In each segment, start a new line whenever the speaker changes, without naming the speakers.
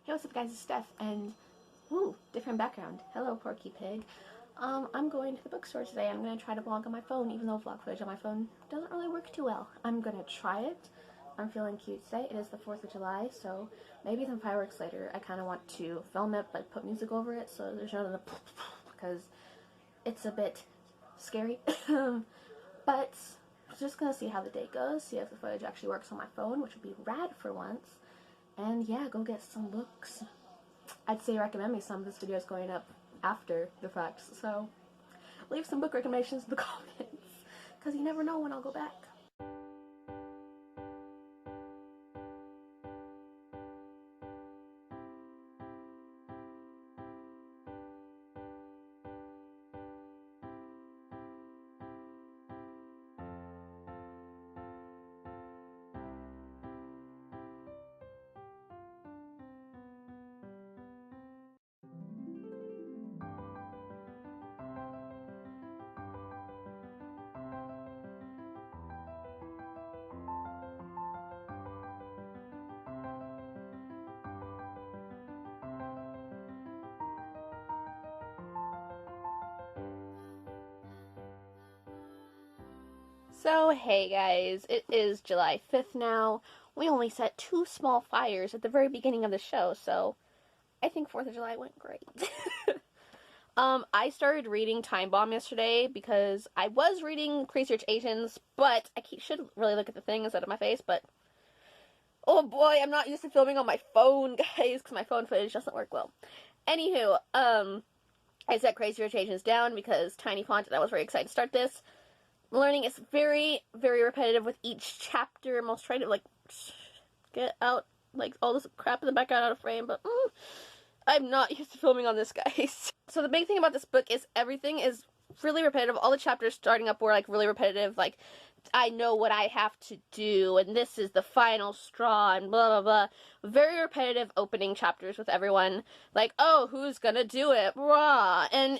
Hey, what's up guys, it's Steph, and, woo, different background. Hello, Porky Pig. I'm going to the bookstore today. I'm going to try to vlog on my phone, even though vlog footage on my phone doesn't really work too well. I'm going to try it. I'm feeling cute today. It is the 4th of July, so maybe some fireworks later. I kind of want to film it, but put music over it, so there's none of the because it's a bit scary. But just going to see how the day goes, see if the footage actually works on my phone, which would be rad for once. And yeah, go get some books. I'd say recommend me some. This video is going up after the fact, so leave some book recommendations in the comments, because you never know when I'll go back. So, hey guys, it is July 5th now. We only set 2 small fires at the very beginning of the show, so I think 4th of July went great. I started reading Time Bomb yesterday because I was reading Crazy Rich Asians, but I should really look at the thing instead of my face, but oh boy, I'm not used to filming on my phone, guys, because my phone footage doesn't work well. Anywho, I set Crazy Rich Asians down because tiny font, and I was very excited to start this. Learning is very, very repetitive with each chapter. I'm almost trying to, like, get out, like, all this crap in the background out of frame, but I'm not used to filming on this, guys. So the big thing about this book is everything is really repetitive. All the chapters starting up were, like, really repetitive. Like, I know what I have to do, and this is the final straw, and blah, blah, blah. Very repetitive opening chapters with everyone. Like, oh, who's gonna do it? Rah. And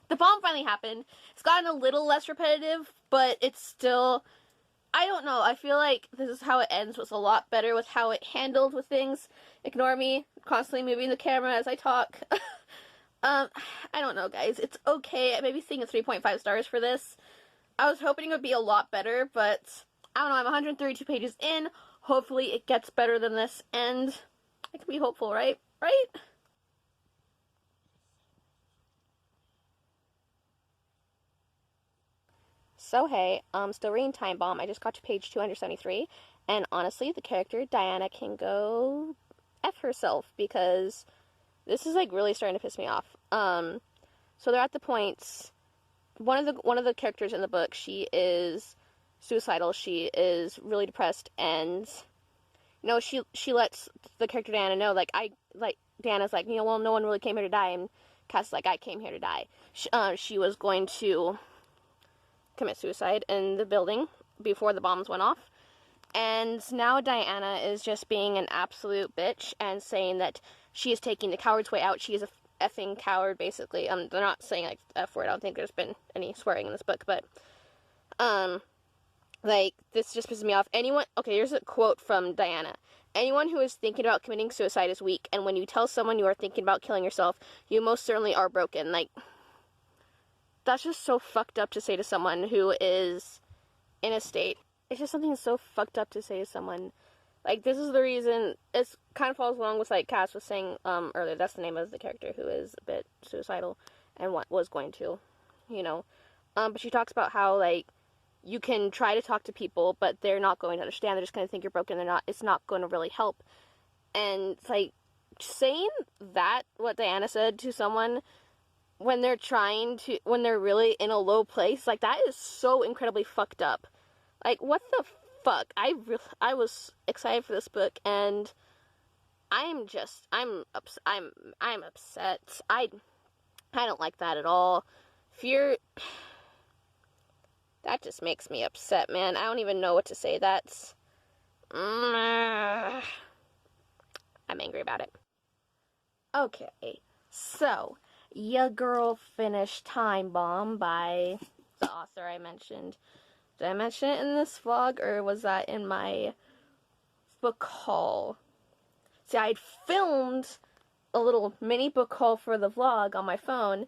the bomb finally happened. It's gotten a little less repetitive, but it's still, I don't know, I feel like this is how it ends was a lot better with how it handled with things. Ignore me, constantly moving the camera as I talk. I don't know, guys. It's okay. I may be seeing a 3.5 stars for this. I was hoping it would be a lot better, but I don't know, I'm 132 pages in. Hopefully it gets better than this, and I can be hopeful, right? Right? So hey, still reading Time Bomb. I just got to page 273, and honestly, the character Diana can go F herself, because this is like really starting to piss me off. So they're at the point, one of the characters in the book, she is suicidal, she is really depressed, and you know, she lets the character Diana know, Diana's like, you know, well, no one really came here to die, and Cass is like, I came here to die. She was going to commit suicide in the building before the bombs went off, and now Diana is just being an absolute bitch and saying that she is taking the coward's way out. She is a effing coward, basically. They're not saying like the F word. I don't think there's been any swearing in this book, but like, this just pisses me off. Okay, here's a quote from Diana. Anyone who is thinking about committing suicide is weak, and when you tell someone you are thinking about killing yourself, you most certainly are broken. Like, that's just so fucked up to say to someone who is in a state. It's just something so fucked up to say to someone. Like, this is the reason, it kind of follows along with, like, Cass was saying earlier. That's the name of the character who is a bit suicidal and was going to, you know. But she talks about how, like, you can try to talk to people, but they're not going to understand. They're just going to think you're broken. It's not going to really help. And it's like, saying that, what Diana said to someone, when they're really in a low place, like, that is so incredibly fucked up. Like, what the fuck? I was excited for this book, and I'm upset. I don't like that at all. That just makes me upset, man. I don't even know what to say. I'm angry about it. Okay, so ya girl finished Time Bomb by the author I mentioned. Did I mention it in this vlog, or was that in my book haul? See, I'd filmed a little mini book haul for the vlog on my phone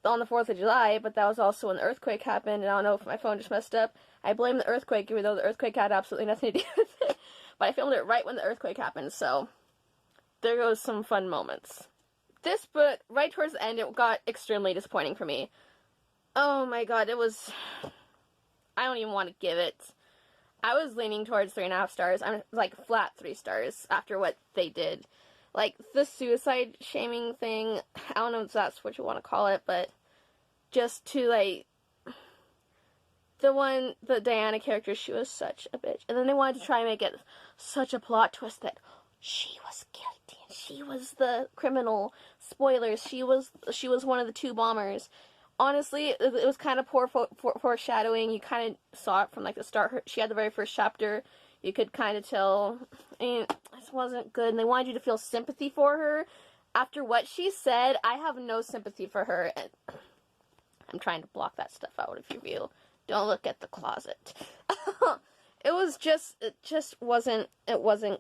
on the 4th of July, but that was also when the earthquake happened, and I don't know if my phone just messed up. I blame the earthquake, even though the earthquake had absolutely nothing to do with it. But I filmed it right when the earthquake happened, so there goes some fun moments. This book, right towards the end, it got extremely disappointing for me. Oh my god, it was... I don't even want to give it. I was leaning towards 3.5 stars. I'm like flat 3 stars after what they did. Like, the suicide shaming thing, I don't know if that's what you want to call it, but just to, like, the Diana character, she was such a bitch. And then they wanted to try and make it such a plot twist that she was guilty and she was the criminal. Spoilers, she was one of the 2 bombers. Honestly, it was kind of poor foreshadowing. You kind of saw it from, like, the start. She had the very first chapter. You could kind of tell, I mean, this wasn't good, and they wanted you to feel sympathy for her. After what she said, I have no sympathy for her, and I'm trying to block that stuff out of your view. Don't look at the closet. It just wasn't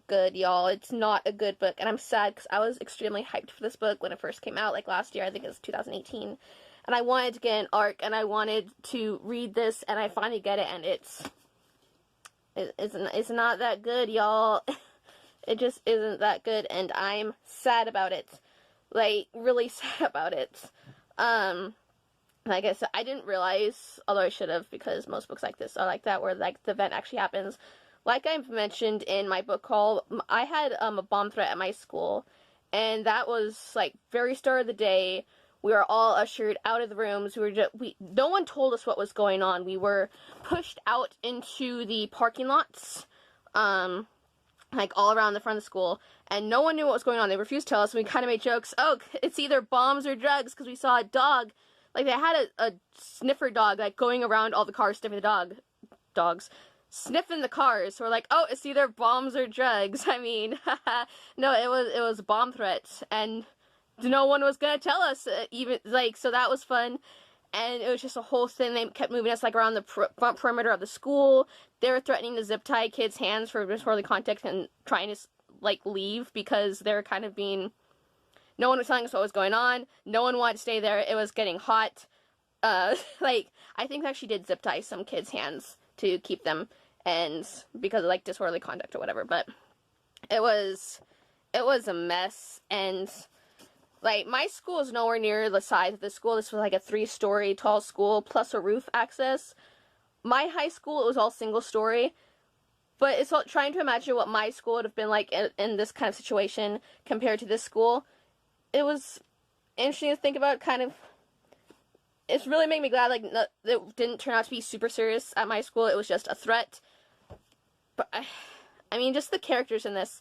good, y'all. It's not a good book, and I'm sad, because I was extremely hyped for this book when it first came out, like last year. I think it was 2018, and I wanted to get an arc, and I wanted to read this, and I finally get it, and it's not that good, y'all. It just isn't that good, and I'm sad about it. Like, really sad about it. Like I said, I didn't realize, although I should have, because most books like this are like that, where, like, the event actually happens. Like I've mentioned in my book haul, I had, a bomb threat at my school, and that was, like, very start of the day. We were all ushered out of the rooms. No one told us what was going on. We were pushed out into the parking lots, like all around the front of the school, and no one knew what was going on. They refused to tell us, and we kind of made jokes. Oh, it's either bombs or drugs, because we saw a dog. Like, they had a sniffer dog, like, going around all the cars, sniffing the dogs, sniffing the cars. So we're like, oh, it's either bombs or drugs. I mean, no, it was a bomb threat, and no one was gonna tell us, even, like, so that was fun, and it was just a whole thing. They kept moving us, like, around the front perimeter of the school. They were threatening to zip tie kids' hands for disorderly conduct and trying to, like, leave, because they were kind of being, no one was telling us what was going on, no one wanted to stay there, it was getting hot. Like, I think they actually did zip tie some kids' hands to keep them, and because of, like, disorderly conduct or whatever, but it was a mess, and... Like, my school is nowhere near the size of this school. This was like a 3-story tall school, plus a roof access. My high school, it was all single-story. But it's all, trying to imagine what my school would have been like in this kind of situation compared to this school. It was interesting to think about, kind of. It's really made me glad, like, it didn't turn out to be super serious at my school. It was just a threat. But, I mean, just the characters in this.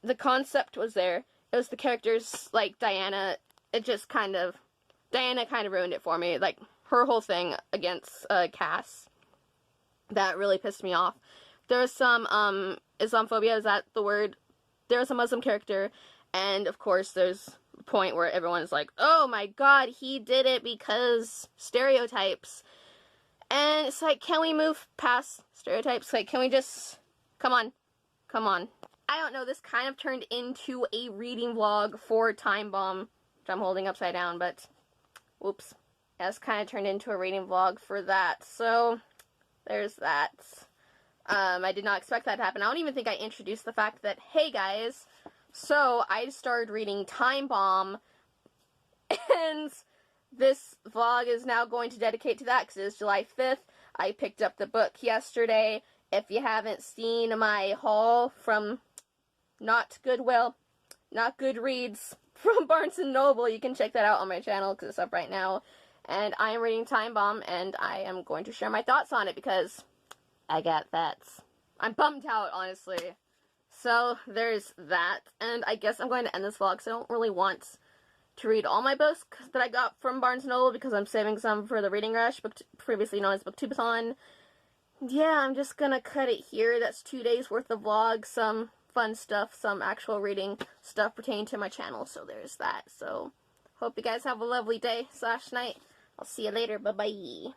The concept was there. It was the characters, like, Diana, Diana kind of ruined it for me, like, her whole thing against, Cass, that really pissed me off. There was some, Islamophobia, is that the word? There was a Muslim character, and, of course, there's a point where everyone is like, oh my god, he did it because stereotypes, and it's like, can we move past stereotypes? Like, can we just, come on. I don't know, this kind of turned into a reading vlog for Time Bomb, which I'm holding upside down, but, whoops. Yeah, this kind of turned into a reading vlog for that, so, there's that. I did not expect that to happen. I don't even think I introduced the fact that, hey guys, so I started reading Time Bomb, and this vlog is now going to dedicate to that, because it's July 5th. I picked up the book yesterday. If you haven't seen my haul from Not Goodreads, from Barnes & Noble, you can check that out on my channel, because it's up right now. And I am reading Time Bomb, and I am going to share my thoughts on it, because I got that. I'm bummed out, honestly. So, there's that. And I guess I'm going to end this vlog, because I don't really want to read all my books that I got from Barnes & Noble, because I'm saving some for the Reading Rush, previously known as Booktubeathon. Yeah, I'm just gonna cut it here. That's 2 days worth of vlogs, some fun stuff, some actual reading stuff pertaining to my channel, so there's that. So, hope you guys have a lovely day / night. I'll see you later. Bye-bye.